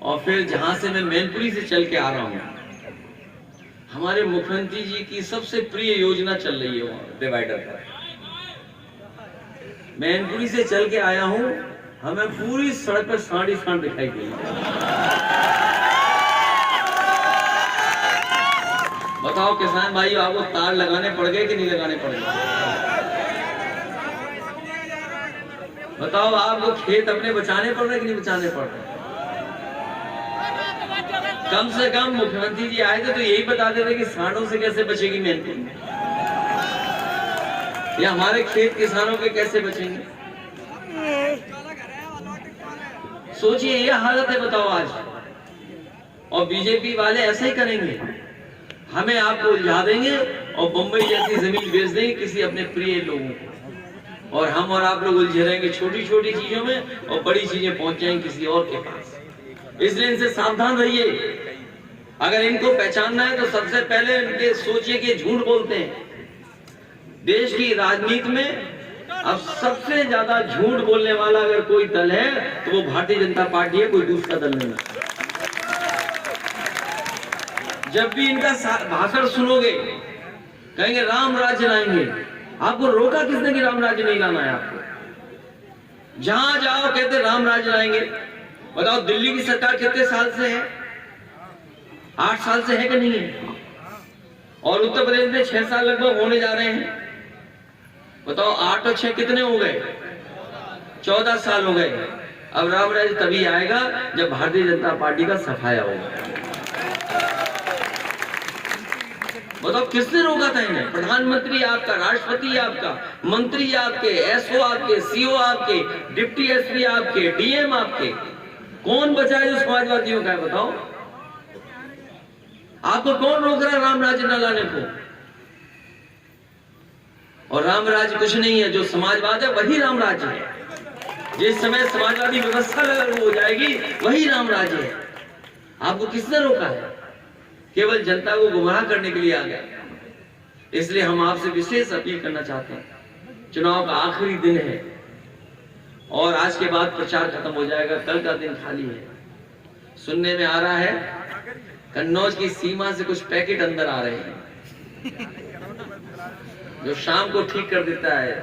और फिर जहां से मैं मैनपुरी से चल के आ रहा हूँ, हमारे मुख्यमंत्री जी की सबसे प्रिय योजना चल रही है वहां डिवाइडर पर। मैनपुरी से चल के आया हूँ, हमें पूरी सड़क पर सांड ही सांड दिखाई दी। बताओ किसान भाई, आपको तार लगाने पड़ गए कि नहीं लगाने पड़ गए? बताओ आपको खेत अपने बचाने पड़ रहे कि नहीं बचाने पड़ रहे? कम से कम मुख्यमंत्री जी आए थे तो यही बता देते कि सांडों से कैसे बचेगी मैनपुरी, या हमारे खेत किसानों के कैसे बचेंगे। सोचिए ये हालत है, बताओ आज। और बीजेपी वाले ऐसे ही करेंगे, हमें आपको उलझा देंगे और बंबई जैसी जमीन बेच देंगे किसी अपने प्रिय लोगों को, और हम और आप लोग उलझे रहेंगे छोटी छोटी चीजों में और बड़ी चीजें पहुंच जाएंगी किसी और के पास। इसलिए इनसे सावधान रहिए। अगर इनको पहचानना है तो सबसे पहले इनके सोचिए कि झूठ बोलते हैं। देश की राजनीति में अब सबसे ज्यादा झूठ बोलने वाला अगर कोई दल है तो वो भारतीय जनता पार्टी है, कोई दूसरा दल नहीं। जब भी इनका भाषण सुनोगे कहेंगे राम राज्य लाएंगे। आपको रोका किसने कि राम राज्य नहीं लाना है आपको? जहां जाओ कहते राम राज्य लाएंगे। बताओ दिल्ली की सरकार कितने साल से है? 8 साल से है कि नहीं है? और उत्तर प्रदेश में 6 साल लगभग होने जा रहे हैं। बताओ 8 और 6 कितने हो गए? 14 साल हो गए। अब राम राज्य तभी आएगा जब भारतीय जनता पार्टी का सफाया होगा। बताओ किसने रोका था इन्हें? प्रधानमंत्री आपका, राष्ट्रपति आपका, मंत्री आपके, एसओ आपके, सीओ आपके, डिप्टी एसपी आपके, डीएम आपके। कौन बचाए जो समाजवादियों का है? बताओ आपको कौन रोक रहा है राम राज्य न लाने को? और राम राज्य कुछ नहीं है, जो समाजवाद है वही राम राज्य है। जिस समय समाजवादी व्यवस्था लागू हो जाएगी वही राम राज्य है। आपको किसने रोका है? केवल जनता को गुमराह करने के लिए आ गया। इसलिए हम आपसे विशेष अपील करना चाहते हैं, चुनाव का आखिरी दिन है और आज के बाद प्रचार खत्म हो जाएगा, कल का दिन खाली है। सुनने में आ रहा है कन्नौज की सीमा से कुछ पैकेट अंदर आ रहे हैं जो शाम को ठीक कर देता है।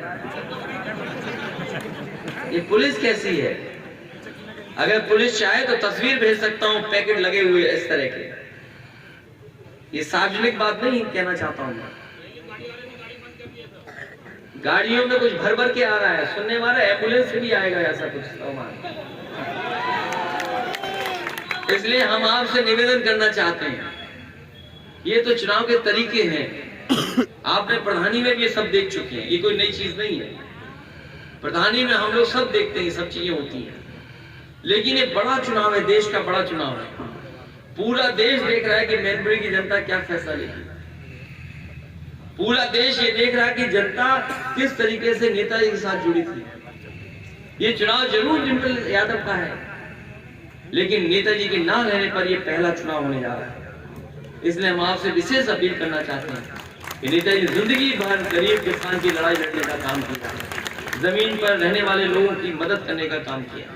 ये पुलिस कैसी है? अगर पुलिस चाहे तो तस्वीर भेज सकता हूं पैकेट लगे हुए इस तरह के। ये सार्वजनिक बात नहीं कहना चाहता हूं मैं। गाड़ियों में कुछ भर भर के आ रहा है, सुनने वाला एम्बुलेंस से भी आएगा ऐसा कुछ सामान। इसलिए हम आपसे निवेदन करना चाहते हैं, ये तो चुनाव के तरीके हैं। आपने प्रधानी में भी ये सब देख चुके हैं, ये कोई नई चीज नहीं है। प्रधानी में हम लोग सब देखते हैं, ये सब चीजें होती हैं। लेकिन ये बड़ा चुनाव है, देश का बड़ा चुनाव है। पूरा देश देख रहा है कि मैनपुरी की जनता क्या फैसला लेगी। पूरा देश ये देख रहा है कि जनता किस तरीके से नेताजी के साथ जुड़ी थी। ये चुनाव जरूर डिम्पल यादव का है, लेकिन नेताजी के ना रहने पर यह पहला चुनाव होने जा रहा है। इसलिए हम आपसे विशेष अपील करना चाहते हैं कि नेताजी जिंदगी भर गरीब किसान की लड़ाई लड़ने का काम किया, जमीन पर रहने वाले लोगों की मदद करने का काम किया।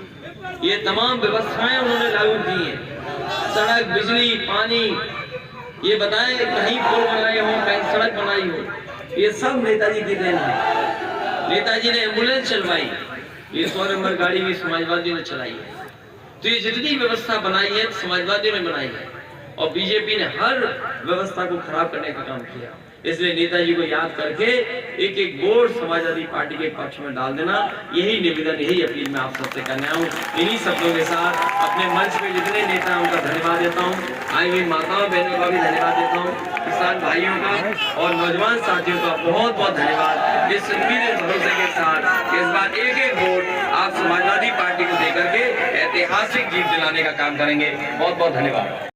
ये तमाम व्यवस्थाएं उन्होंने लागू की हैं, सड़क, बिजली, पानी, ये बताएं कहीं पुल बनाए हो, कहीं सड़क बनाई हो, ये सब नेताजी की देन है। नेताजी ने एम्बुलेंस चलवाई, ये 100 नंबर गाड़ी भी समाजवादियों ने चलाई है। तो ये जितनी व्यवस्था बनाई है समाजवादियों ने बनाई है, और बीजेपी ने हर व्यवस्था को खराब करने का काम किया। इसलिए नेताजी को याद करके एक एक वोट समाजवादी पार्टी के पक्ष में डाल देना, यही निवेदन, यही अपील मैं आप सबसे करने आया हूँ। इन्हीं शब्दों के साथ अपने मंच पे जितने नेता उनका धन्यवाद देता हूँ, आई हुई माताओं बहनों का भी धन्यवाद देता हूँ, किसान भाइयों का और नौजवान साथियों का बहुत बहुत धन्यवाद। इस उम्मीद भरोसे के साथ इस बार एक एक वोट आप समाजवादी पार्टी को देकर के ऐतिहासिक जीत दिलाने का काम करेंगे। बहुत बहुत धन्यवाद।